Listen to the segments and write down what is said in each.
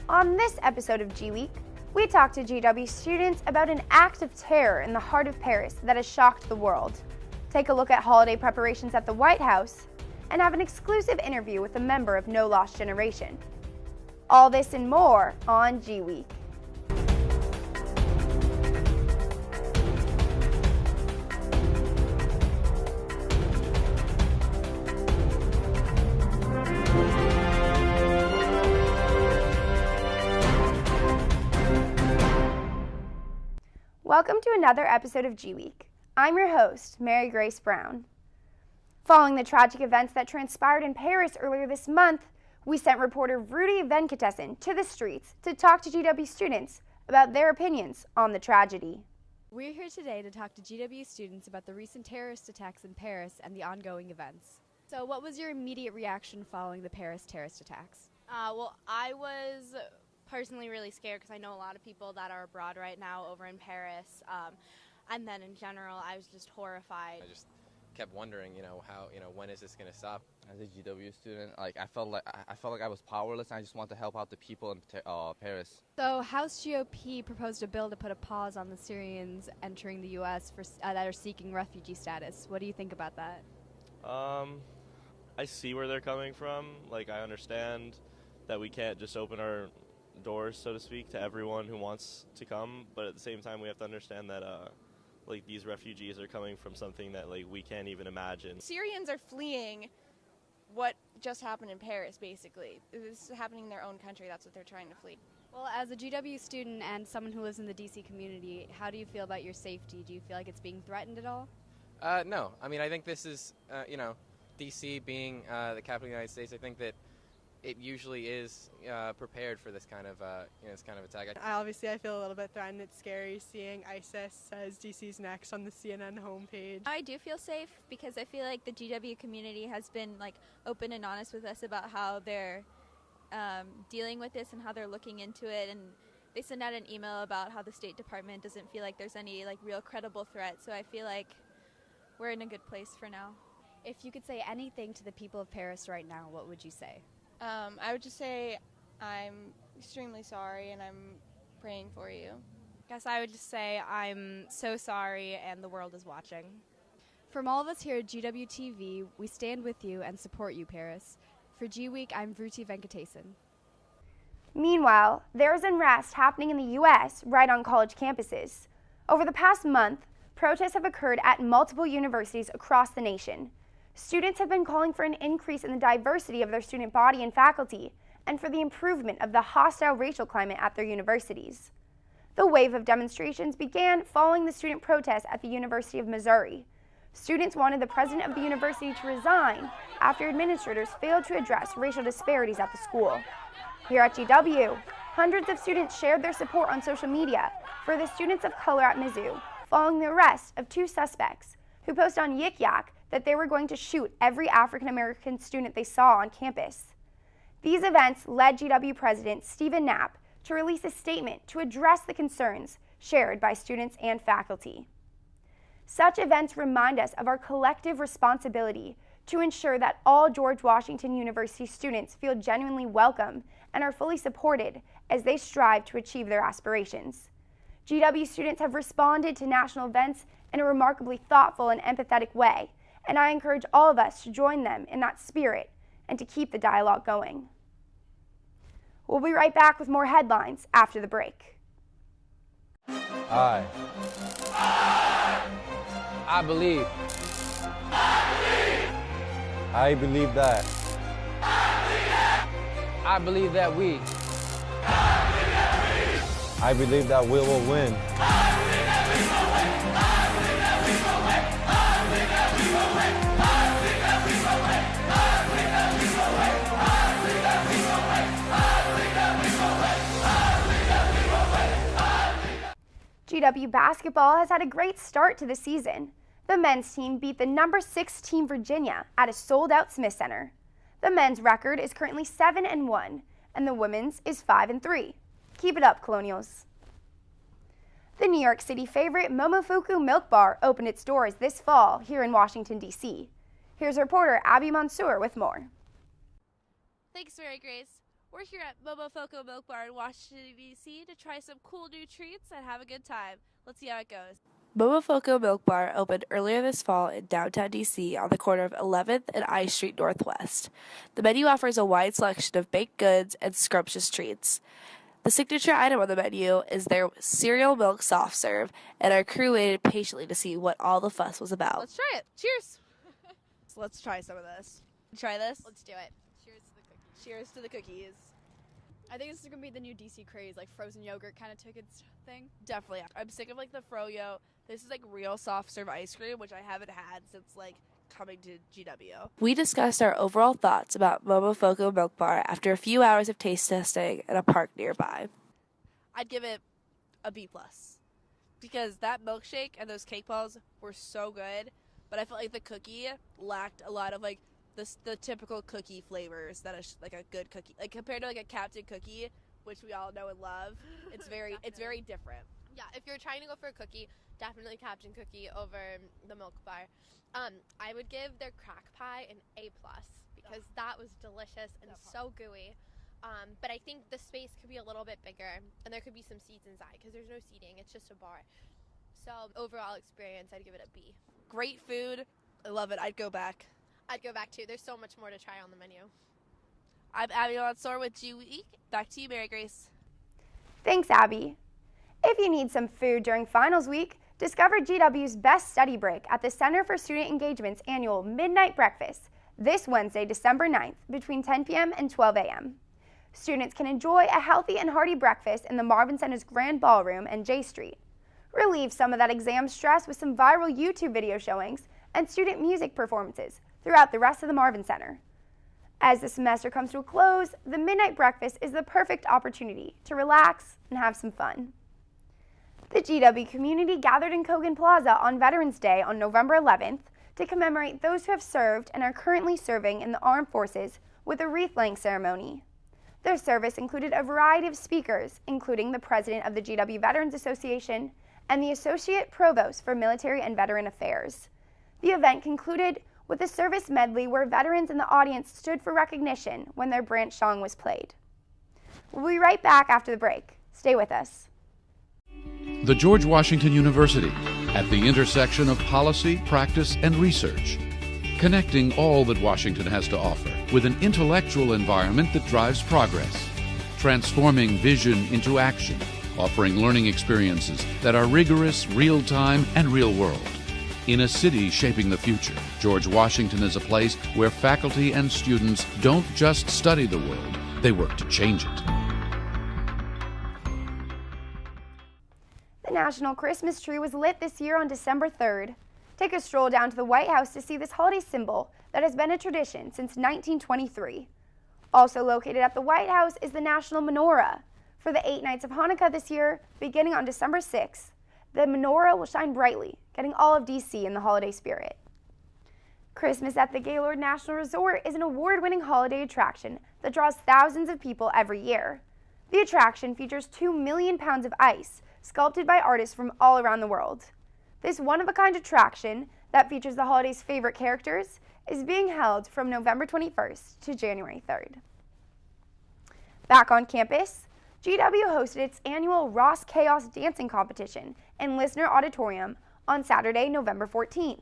On this episode of GWeek, we talk to GW students about an act of terror in the heart of Paris that has shocked the world, take a look at holiday preparations at the White House, and have an exclusive interview with a member of No Lost Generation. All this and more on GWeek. Welcome to another episode of GWeek. I'm your host, Mary Grace Brown. Following the tragic events that transpired in Paris earlier this month, we sent reporter Rudy Venkatesan to the streets to talk to GW students about their opinions on the tragedy. We're here today to talk to GW students about the recent terrorist attacks in Paris and the ongoing events. So what was your immediate reaction following the Paris terrorist attacks? Well, I was personally really scared because I know a lot of people that are abroad right now over in Paris, and then in general I was just horrified. I just kept wondering, when is this going to stop? As a GW student, I felt like I was powerless, and I just wanted to help out the people in Paris. So House GOP proposed a bill to put a pause on the Syrians entering the U.S. That are seeking refugee status. What do you think about that? I see where they're coming from. I understand that we can't just open our doors, so to speak, to everyone who wants to come, but at the same time we have to understand that these refugees are coming from something that we can't even imagine. Syrians are fleeing what just happened in Paris, basically. This is happening in their own country. That's what they're trying to flee. Well, as a GW student and someone who lives in the DC community, how do you feel about your safety? Do you feel like it's being threatened at all? No. I think this is, DC being the capital of the United States, I think that it usually is prepared for this kind of attack. I feel a little bit threatened. It's scary seeing ISIS says DC's next on the CNN homepage. I do feel safe because I feel like the GW community has been open and honest with us about how they're dealing with this and how they're looking into it, and they sent out an email about how the State Department doesn't feel like there's any real credible threat. So I feel like we're in a good place for now. If you could say anything to the people of Paris right now, what would you say? I would just say I'm extremely sorry and I'm praying for you. Guess I would just say I'm so sorry and the world is watching. From all of us here at GWTV, we stand with you and support you, Paris. For GWeek, I'm Rudy Venkatesan. Meanwhile, there is unrest happening in the U.S. right on college campuses. Over the past month, protests have occurred at multiple universities across the nation. Students have been calling for an increase in the diversity of their student body and faculty, and for the improvement of the hostile racial climate at their universities. The wave of demonstrations began following the student protests at the University of Missouri. Students wanted the president of the university to resign after administrators failed to address racial disparities at the school. Here at GW, hundreds of students shared their support on social media for the students of color at Mizzou, following the arrest of two suspects who posted on GWeek that they were going to shoot every African American student they saw on campus. These events led GW President Stephen Knapp to release a statement to address the concerns shared by students and faculty. Such events remind us of our collective responsibility to ensure that all George Washington University students feel genuinely welcome and are fully supported as they strive to achieve their aspirations. GW students have responded to national events in a remarkably thoughtful and empathetic way, and I encourage all of us to join them in that spirit and to keep the dialogue going. We'll be right back with more headlines after the break. I believe. I believe that. I believe that we. I believe that we will win. GW basketball has had a great start to the season. The men's team beat the number 6 team Virginia at a sold-out Smith Center. The men's record is currently 7-1, and the women's is 5-3. Keep it up, Colonials. The New York City favorite Momofuku Milk Bar opened its doors this fall here in Washington, D.C. Here's reporter Abby Mansour with more. Thanks, Mary Grace. We're here at Momofoco Milk Bar in Washington, D.C. to try some cool new treats and have a good time. Let's see how it goes. Momofoco Milk Bar opened earlier this fall in downtown D.C. on the corner of 11th and I Street Northwest. The menu offers a wide selection of baked goods and scrumptious treats. The signature item on the menu is their cereal milk soft serve, and our crew waited patiently to see what all the fuss was about. Let's try it. Cheers. So let's try some of this. Try this? Let's do it. Cheers to the cookies. Cheers to the cookies. I think this is going to be the new DC craze, like frozen yogurt kind of took its thing. Definitely. I'm sick of like the froyo. This is like real soft serve ice cream, which I haven't had since like coming to GW. We discussed our overall thoughts about Momofoco Milk Bar after a few hours of taste testing at a park nearby. I'd give it a B+. Because that milkshake and those cake balls were so good, but I felt like the cookie lacked a lot of like the typical cookie flavors that is like a good cookie. Like compared to like a Captain Cookie, which we all know and love, it's very different. Yeah, if you're trying to go for a cookie, definitely Captain Cookie over the Milk Bar. I would give their crack pie an A+, because that was delicious and so gooey. But I think the space could be a little bit bigger, and there could be some seats inside, because there's no seating, it's just a bar. So overall experience, I'd give it a B. Great food. I love it. I'd go back. I'd go back too. There's so much more to try on the menu. I'm Abby Lonsor with GWeek. Back to you, Mary Grace. Thanks, Abby. If you need some food during finals week, discover GW's best study break at the Center for Student Engagement's annual Midnight Breakfast this Wednesday, December 9th, between 10 p.m. and 12 a.m. Students can enjoy a healthy and hearty breakfast in the Marvin Center's Grand Ballroom and J Street. Relieve some of that exam stress with some viral YouTube video showings and student music performances throughout the rest of the Marvin Center. As the semester comes to a close, the Midnight Breakfast is the perfect opportunity to relax and have some fun. The GW community gathered in Kogan Plaza on Veterans Day on November 11th to commemorate those who have served and are currently serving in the armed forces with a wreath-laying ceremony. Their service included a variety of speakers, including the president of the GW Veterans Association and the Associate Provost for Military and Veteran Affairs. The event concluded with a service medley where veterans in the audience stood for recognition when their branch song was played. We'll be right back after the break. Stay with us. The George Washington University, at the intersection of policy, practice, and research. Connecting all that Washington has to offer with an intellectual environment that drives progress. Transforming vision into action, offering learning experiences that are rigorous, real-time, and real-world. In a city shaping the future, George Washington is a place where faculty and students don't just study the world, they work to change it. The National Christmas Tree was lit this year on December 3rd. Take a stroll down to the White House to see this holiday symbol that has been a tradition since 1923. Also located at the White House is the National Menorah. For the 8 nights of Hanukkah this year, beginning on December 6th, the menorah will shine brightly, getting all of D.C. in the holiday spirit. Christmas at the Gaylord National Resort is an award-winning holiday attraction that draws thousands of people every year. The attraction features 2 million pounds of ice, sculpted by artists from all around the world. This one-of-a-kind attraction that features the holiday's favorite characters is being held from November 21st to January 3rd. Back on campus, GW hosted its annual Ross Chaos dancing competition in Lisner Auditorium on Saturday, November 14th.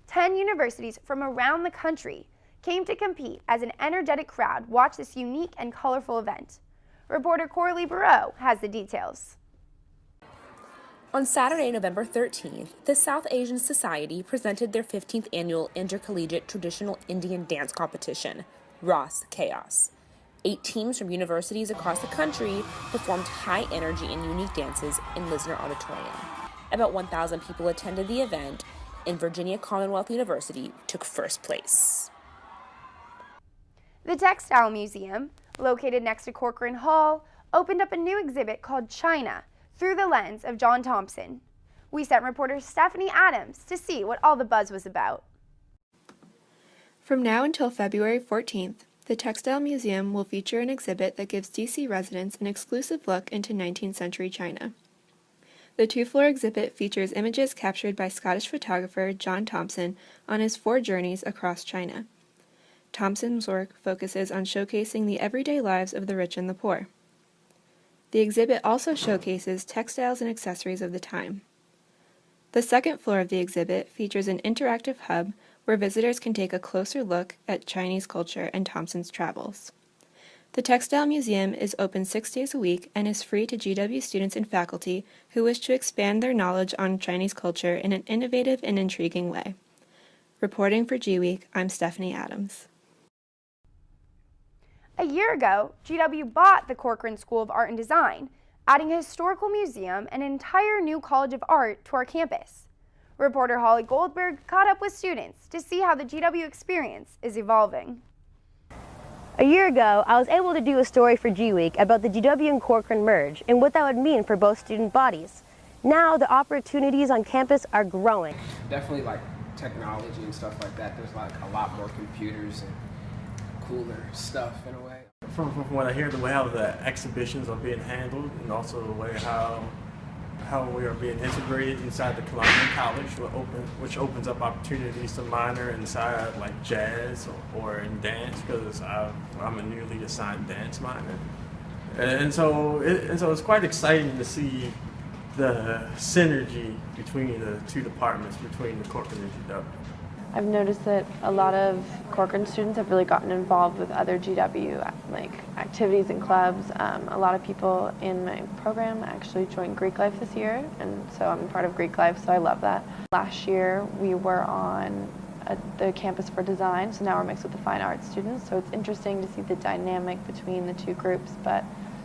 10 universities from around the country came to compete as an energetic crowd watched this unique and colorful event. Reporter Coralie Barreau has the details. On Saturday, November 13th, the South Asian Society presented their 15th annual Intercollegiate Traditional Indian Dance Competition, Ross Chaos. 8 teams from universities across the country performed high-energy and unique dances in Lisner Auditorium. About 1,000 people attended the event, and Virginia Commonwealth University took first place. The Textile Museum, located next to Corcoran Hall, opened up a new exhibit called China, through the lens of John Thompson. We sent reporter Stephanie Adams to see what all the buzz was about. From now until February 14th, the Textile Museum will feature an exhibit that gives D.C. residents an exclusive look into 19th century China. The 2-floor exhibit features images captured by Scottish photographer John Thompson on his 4 journeys across China. Thompson's work focuses on showcasing the everyday lives of the rich and the poor. The exhibit also showcases textiles and accessories of the time. The second floor of the exhibit features an interactive hub where visitors can take a closer look at Chinese culture and Thompson's travels. The Textile Museum is open 6 days a week and is free to GW students and faculty who wish to expand their knowledge on Chinese culture in an innovative and intriguing way. Reporting for GWeek, I'm Stephanie Adams. A year ago, GW bought the Corcoran School of Art and Design, adding a historical museum and an entire new College of Art to our campus. Reporter Holly Goldberg caught up with students to see how the GW experience is evolving. A year ago, I was able to do a story for GWeek about the GW and Corcoran merge and what that would mean for both student bodies. Now, the opportunities on campus are growing. Definitely like technology and stuff like that. There's like a lot more computers and cooler stuff in a way. From what I hear, the way how the exhibitions are being handled, and also the way how we are being integrated inside the Columbian College, which opens up opportunities to minor inside like jazz or in dance, because I'm a newly assigned dance minor, and so it's quite exciting to see the synergy between the two departments, between the Corcoran and GW. I've noticed that a lot of Corcoran students have really gotten involved with other GW like activities and clubs. A lot of people in my program actually joined Greek Life this year, and so I'm part of Greek Life, so I love that. Last year we were on the campus for design, so now we're mixed with the fine arts students, so it's interesting to see the dynamic between the two groups, but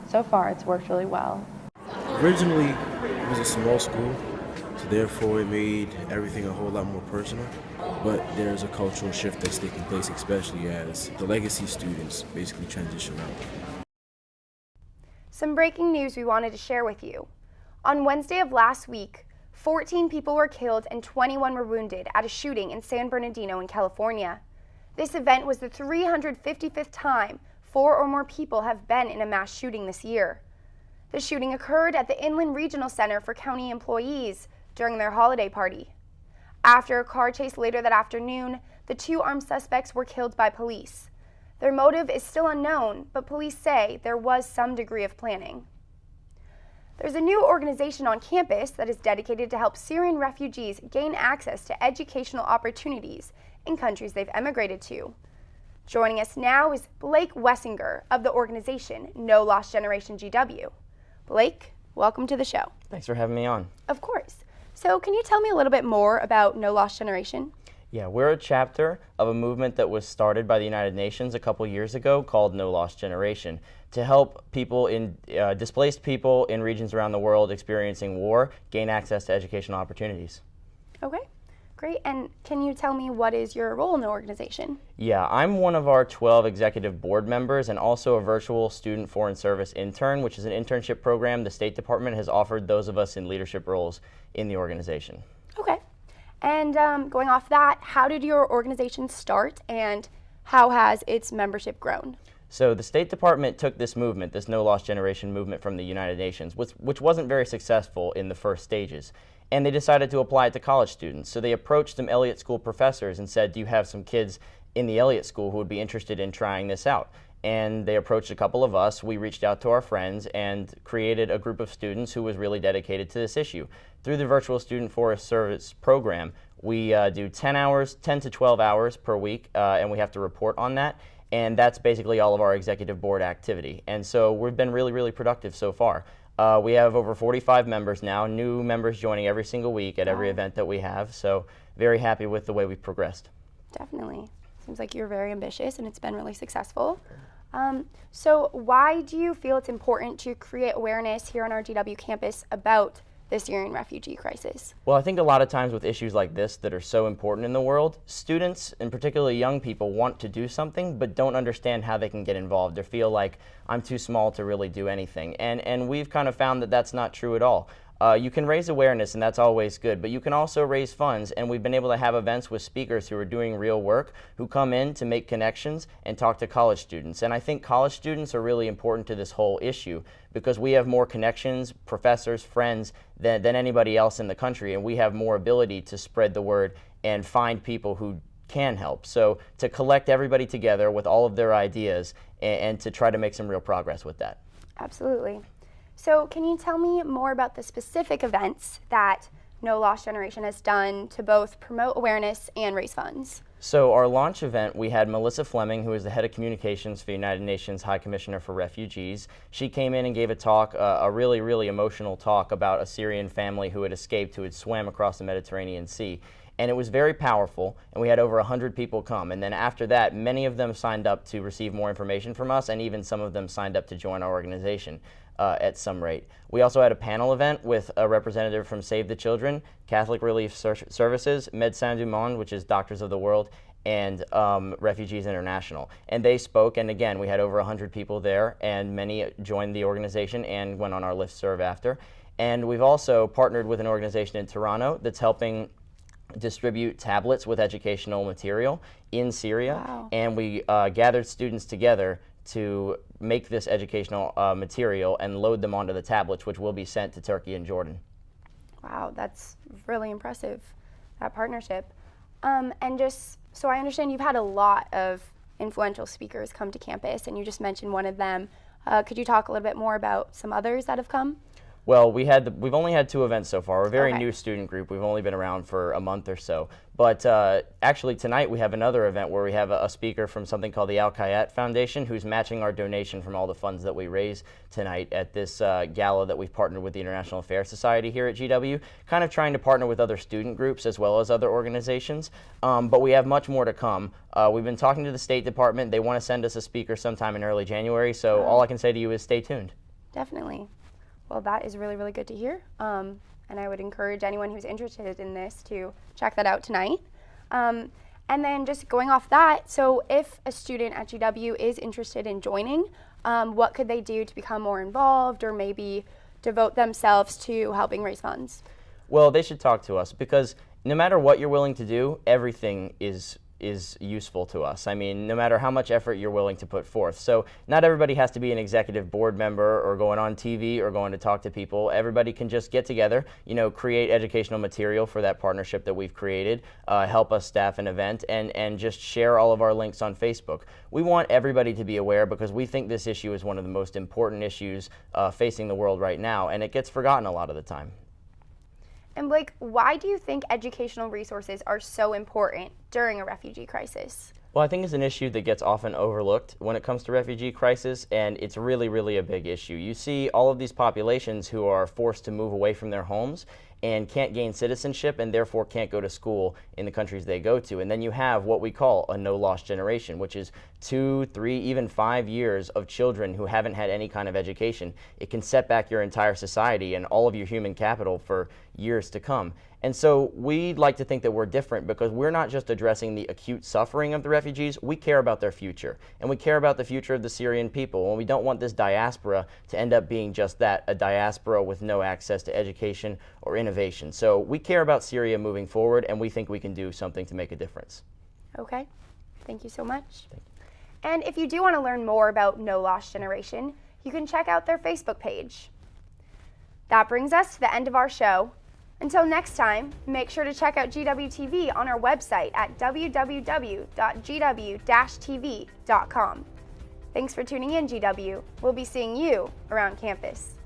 so far it's worked really well. Originally it was a small school, so therefore it made everything a whole lot more personal. But there's a cultural shift that's taking place, especially as the legacy students basically transition out. Some breaking news we wanted to share with you. On Wednesday of last week, 14 people were killed and 21 were wounded at a shooting in San Bernardino in California. This event was the 355th time 4 or more people have been in a mass shooting this year. The shooting occurred at the Inland Regional Center for County Employees during their holiday party. After a car chase later that afternoon, the 2 armed suspects were killed by police. Their motive is still unknown, but police say there was some degree of planning. There's a new organization on campus that is dedicated to help Syrian refugees gain access to educational opportunities in countries they've emigrated to. Joining us now is Blake Wessinger of the organization No Lost Generation GW. Blake, welcome to the show. Thanks for having me on. Of course. So can you tell me a little bit more about No Lost Generation? Yeah, we're a chapter of a movement that was started by the United Nations a couple years ago called No Lost Generation to help people displaced people in regions around the world experiencing war gain access to educational opportunities. Okay, great. And can you tell me what is your role in the organization? Yeah, I'm one of our 12 executive board members and also a virtual student foreign service intern, which is an internship program the State Department has offered those of us in leadership roles in the organization. Okay. And going off that, how did your organization start and how has its membership grown? So the State Department took this movement, this No Lost Generation movement from the United Nations, which wasn't very successful in the first stages, and they decided to apply it to college students. So they approached some Elliott School professors and said, do you have some kids in the Elliott School who would be interested in trying this out? And they approached a couple of us. We reached out to our friends and created a group of students who was really dedicated to this issue. Through the Virtual Student Forest Service program, we do 10 to 12 hours per week, and we have to report on that. And that's basically all of our executive board activity. And so we've been really, really productive so far. We have over 45 members now, new members joining every single week at every event that we have. So very happy with the way we've progressed. Definitely. Seems like you're very ambitious and it's been really successful. So why do you feel it's important to create awareness here on our GW campus about the Syrian refugee crisis? Well, I think a lot of times with issues like this that are so important in the world, students, and particularly young people, want to do something but don't understand how they can get involved or feel like I'm too small to really do anything. And we've kind of found that that's not true at all. You can raise awareness, and that's always good, but you can also raise funds, and we've been able to have events with speakers who are doing real work, who come in to make connections and talk to college students. And I think college students are really important to this whole issue because we have more connections, professors, friends than anybody else in the country, and we have more ability to spread the word and find people who can help. So to collect everybody together with all of their ideas and to try to make some real progress with that. Absolutely. So can you tell me more about the specific events that No Lost Generation has done to both promote awareness and raise funds? So our launch event, we had Melissa Fleming, who is the head of communications for the United Nations High Commissioner for Refugees. She came in and gave a talk, a really, really emotional talk about a Syrian family who had escaped, who had swam across the Mediterranean Sea. And it was very powerful, and we had over 100 people come. And then after that, many of them signed up to receive more information from us, and even some of them signed up to join our organization at some rate. We also had a panel event with a representative from Save the Children, Catholic Relief Services, Médecins du Monde, which is Doctors of the World, and Refugees International. And they spoke, and again, we had over 100 people there, and many joined the organization and went on our listserv after. And we've also partnered with an organization in Toronto that's helping distribute tablets with educational material in Syria. Wow. And we gathered students together to make this educational material and load them onto the tablets, which will be sent to Turkey and Jordan. Wow, that's really impressive, that partnership. And just so I understand, you've had a lot of influential speakers come to campus, and you just mentioned one of them. Could you talk a little bit more about some others that have come? Well, we've only had 2 events so far. We're a very Okay. new student group. We've only been around for a month or so. But actually tonight we have another event where we have a speaker from something called the Al Kayat Foundation, who's matching our donation from all the funds that we raise tonight at this gala that we've partnered with the International Affairs Society here at GW, kind of trying to partner with other student groups as well as other organizations. But we have much more to come. We've been talking to the State Department. They want to send us a speaker sometime in early January, so all I can say to you is stay tuned. Definitely. Well, that is really, really good to hear. And I would encourage anyone who's interested in this to check that out tonight. And then just going off that, so if a student at GW is interested in joining, what could they do to become more involved or maybe devote themselves to helping raise funds? Well, they should talk to us because no matter what you're willing to do, everything is useful to us. I mean, no matter how much effort you're willing to put forth. So not everybody has to be an executive board member or going on TV or going to talk to people. Everybody can just get together, create educational material for that partnership that we've created, help us staff an event, and just share all of our links on Facebook. We want everybody to be aware because we think this issue is one of the most important issues facing the world right now, and it gets forgotten a lot of the time. And Blake, why do you think educational resources are so important during a refugee crisis? Well, I think it's an issue that gets often overlooked when it comes to refugee crisis, and it's really, really a big issue. You see all of these populations who are forced to move away from their homes and can't gain citizenship and therefore can't go to school in the countries they go to. And then you have what we call a no-lost generation, which is 2, 3, even 5 years of children who haven't had any kind of education. It can set back your entire society and all of your human capital for years to come. And so we'd like to think that we're different because we're not just addressing the acute suffering of the refugees, we care about their future. And we care about the future of the Syrian people. And we don't want this diaspora to end up being just that, a diaspora with no access to education or innovation. So we care about Syria moving forward, and we think we can do something to make a difference. Okay, thank you so much. And if you do want to learn more about No Lost Generation, you can check out their Facebook page. That brings us to the end of our show. Until next time, make sure to check out GWTV on our website at www.gw-tv.com. Thanks for tuning in, GW. We'll be seeing you around campus.